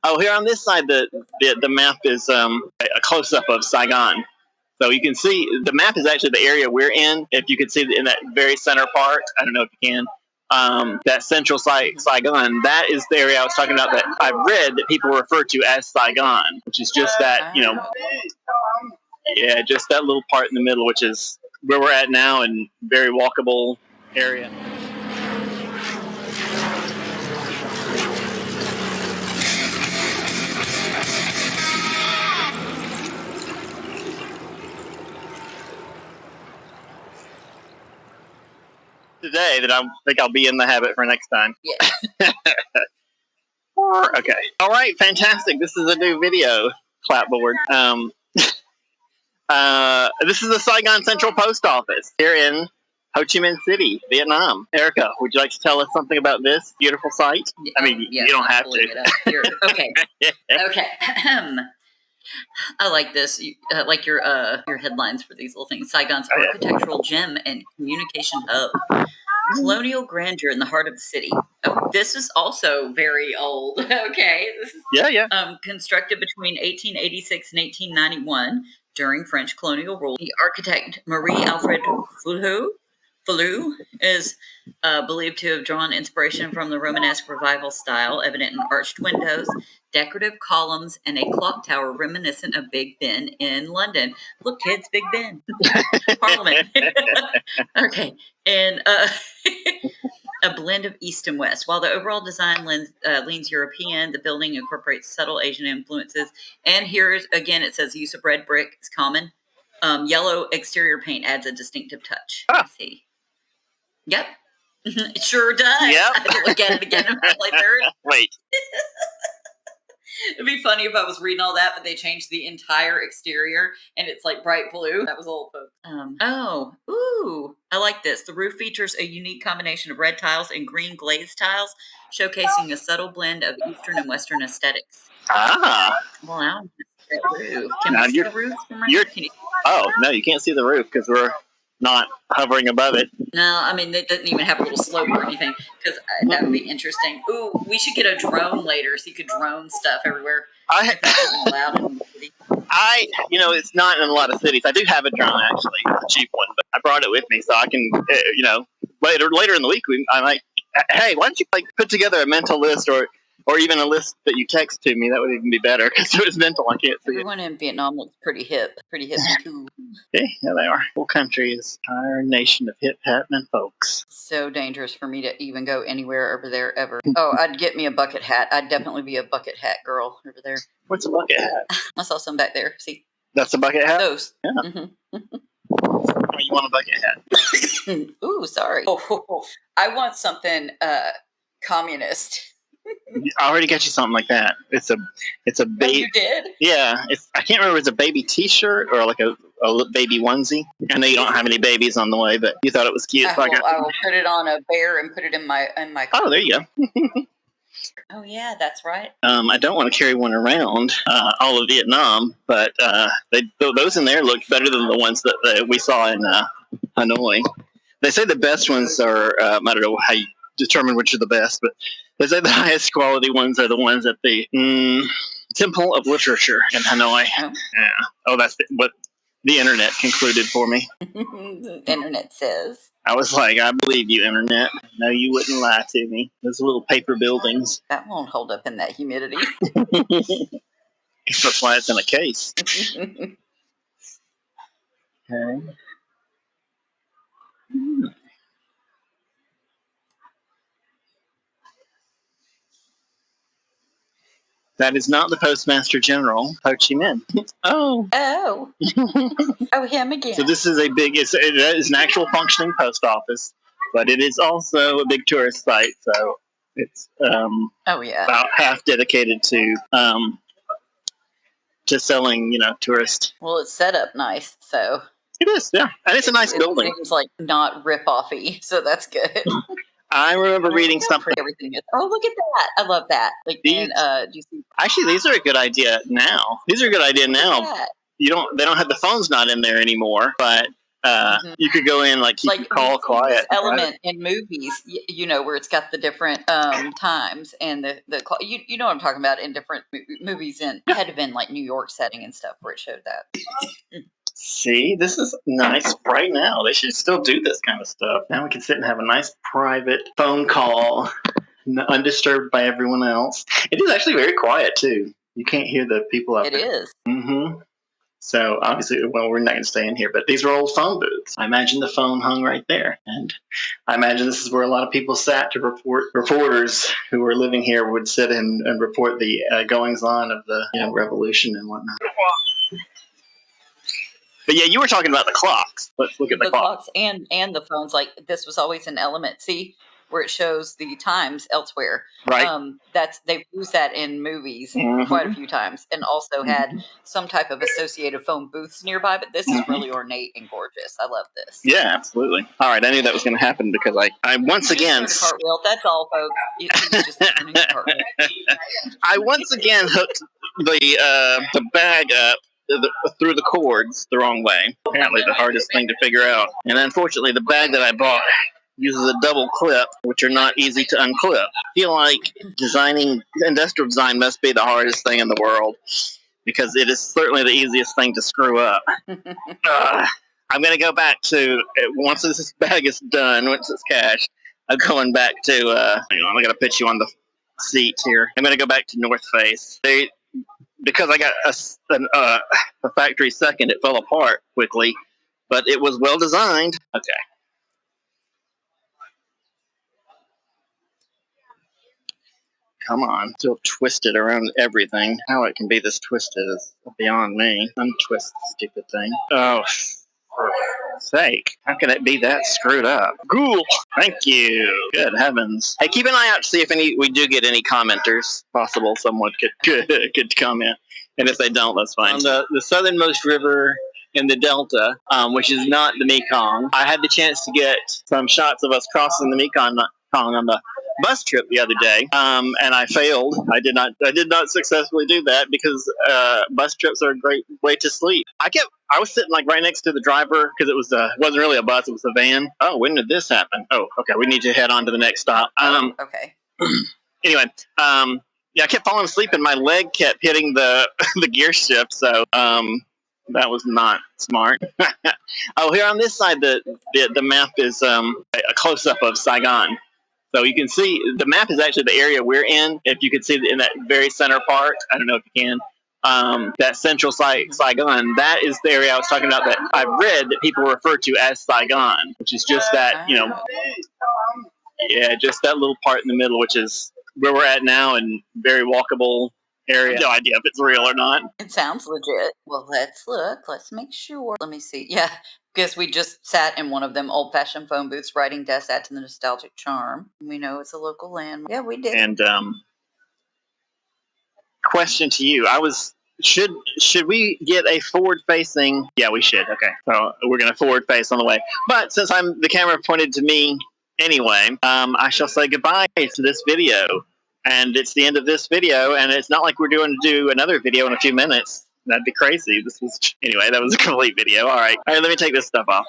Oh, here on this side, the map is a close up of Saigon. So you can see the map is actually the area we're in. If you can see in that very center part, I don't know if you can. That central Saigon, that is the area I was talking about that I've read that people refer to as Saigon, which is just that, yeah, just that little part in the middle, which is where we're at now and very walkable area. Today that I think I'll be in the habit for next time. Yeah. Okay. All right. Fantastic. This is a new video clapboard. This is the Saigon Central Post Office here in Ho Chi Minh City, Vietnam. Erica, would you like to tell us something about this beautiful site? I mean, you don't have to. Okay. Okay. I like this. I like your headlines for these little things. Saigon's architectural gem and communication hub. Colonial grandeur in the heart of the city. Oh, this is also very old. Okay. This is, constructed between 1886 and 1891 during French colonial rule. The architect Marie-Alfred Fallou is believed to have drawn inspiration from the Romanesque revival style, evident in arched windows, decorative columns, and a clock tower reminiscent of Big Ben in London. Look, kids, Big Ben. Parliament. Okay. And a blend of East and West. While the overall design leans European, the building incorporates subtle Asian influences. And here, again, it says the use of red brick is common. Yellow exterior paint adds a distinctive touch. Let's see. Yep. It sure does. Yep. I had to look at it again in my third. Wait. It'd be funny if I was reading all that, but they changed the entire exterior and it's like bright blue. That was old, folks. I like this. The roof features a unique combination of red tiles and green glazed tiles, showcasing a subtle blend of Eastern and Western aesthetics. Ah. Wow. That roof. Can we see the roof? Oh, no, you can't see the roof because we're not hovering above it. No, I mean, it doesn't even have a little slope or anything, because that would be interesting. Ooh, we should get a drone later so you could drone stuff everywhere. It's not in a lot of cities. I do have a drone, actually. It's a cheap one, but I brought it with me so I can, later in the week, I might, hey, why don't you put together a mental list or even a list that you text to me? That would even be better because it was mental. I can't see Everyone in Vietnam looks pretty hip and cool. Okay, yeah, they are. Whole country is our nation of hip happening folks. So dangerous for me to even go anywhere over there ever. Oh, I'd get me a bucket hat. I'd definitely be a bucket hat girl over there. What's a bucket hat? I saw some back there. See? That's a bucket hat? Those. Yeah. Mm-hmm. You want a bucket hat? Ooh, sorry. Oh, I want something communist. I already got you something like that. It's a baby. Oh, you did? Yeah. I can't remember if it's a baby T-shirt or like a baby onesie. I know you don't have any babies on the way, but you thought it was cute. I will put it on a bear and put it in my car. Oh, there you go. Oh yeah, that's right. I don't want to carry one around all of Vietnam, but those in there looked better than the ones that we saw in Hanoi. They say the best ones are I don't know how you determine which are the best, but they say the highest quality ones are the ones at the Temple of Literature in Hanoi. Oh. Yeah. Oh, that's what the internet concluded for me. The internet says. I was like, I believe you, internet. No, you wouldn't lie to me. Those little paper buildings. That won't hold up in that humidity. That's why it's in a case. Okay. That is not the Postmaster General, Ho Chi Minh. Oh, him again. So this is it is an actual functioning post office, but it is also a big tourist site. So it's about half dedicated to selling, tourist. Well, it's set up nice, so. It is, yeah, and it's a nice building. It seems like not rip-offy, so that's good. I remember reading something. Everything is. Oh, look at that! I love that. Like, do you see? Actually, these are a good idea now. They don't have the phones not in there anymore, but You could go in, like, keep your Like call we've seen this quiet. element in movies, where it's got the different times and you know what I'm talking about in different movies. And it had to have been like New York setting and stuff where it showed that. See, this is nice right now. They should still do this kind of stuff. Now we can sit and have a nice private phone call, undisturbed by everyone else. It is actually very quiet, too. You can't hear the people out there. It is. Mm-hmm. So, obviously, well, we're not going to stay in here, but these are old phone booths. I imagine the phone hung right there. And I imagine this is where a lot of people sat to report. Reporters who were living here would sit and report the goings-on of the revolution and whatnot. But yeah, you were talking about the clocks. Let's look at the clocks. And the phones. Like this was always an element. See where it shows the times elsewhere. Right. They've used that in movies quite a few times, and also had some type of associated phone booths nearby. But this is really ornate and gorgeous. I love this. Yeah, absolutely. All right, I knew that was going to happen because I once again cartwheel. That's all, folks. It's just turning a cartwheel. I once again hooked the bag up through the cords the wrong way. Apparently the hardest thing to figure out. And unfortunately, the bag that I bought uses a double clip, which are not easy to unclip. I feel like industrial design must be the hardest thing in the world because it is certainly the easiest thing to screw up. I'm going to go back to, once this bag is done, once it's cashed, I'm going back to, hang on, I got to put you on the seat here. I'm going to go back to North Face. Because I got a factory second, it fell apart quickly, but it was well designed. Okay. Come on. Still twisted around everything. How it can be this twisted is beyond me. Untwist the stupid thing. Oh, for sake. How can it be that screwed up? Ghoul! Thank you. Good heavens. Hey, keep an eye out to see if we do get any commenters. Possible someone could comment. And if they don't, that's fine. On the southernmost river in the Delta, which is not the Mekong, I had the chance to get some shots of us crossing the Mekong on the bus trip the other day, and I failed. I did not successfully do that because bus trips are a great way to sleep. I was sitting like right next to the driver because it wasn't really a bus, it was a van. Oh, when did this happen? Oh, okay, we need to head on to the next stop. Okay. Anyway, yeah, I kept falling asleep and my leg kept hitting the gear shift, so that was not smart. Oh, here on this side, the map is a close-up of Saigon. So you can see the map is actually the area we're in. If you can see in that very center part, I don't know if you can, that central Saigon, that is the area I was talking about that I've read that people refer to as Saigon, which is just that, just that little part in the middle, which is where we're at now and very walkable area. No idea if it's real or not. It sounds legit. Well, let's look. Let's make sure. Let me see. Yeah, because we just sat in one of them old-fashioned phone booths. Writing desk add to the nostalgic charm. We know it's a local landmark. Yeah, we did. And question to you: should we get a forward-facing? Yeah, we should. Okay, so we're going to forward face on the way. But since the camera pointed to me anyway, I shall say goodbye to this video. And it's the end of this video, and it's not like we're going to do another video in a few minutes. That'd be crazy. Anyway, that was a complete video. All right, let me take this stuff off.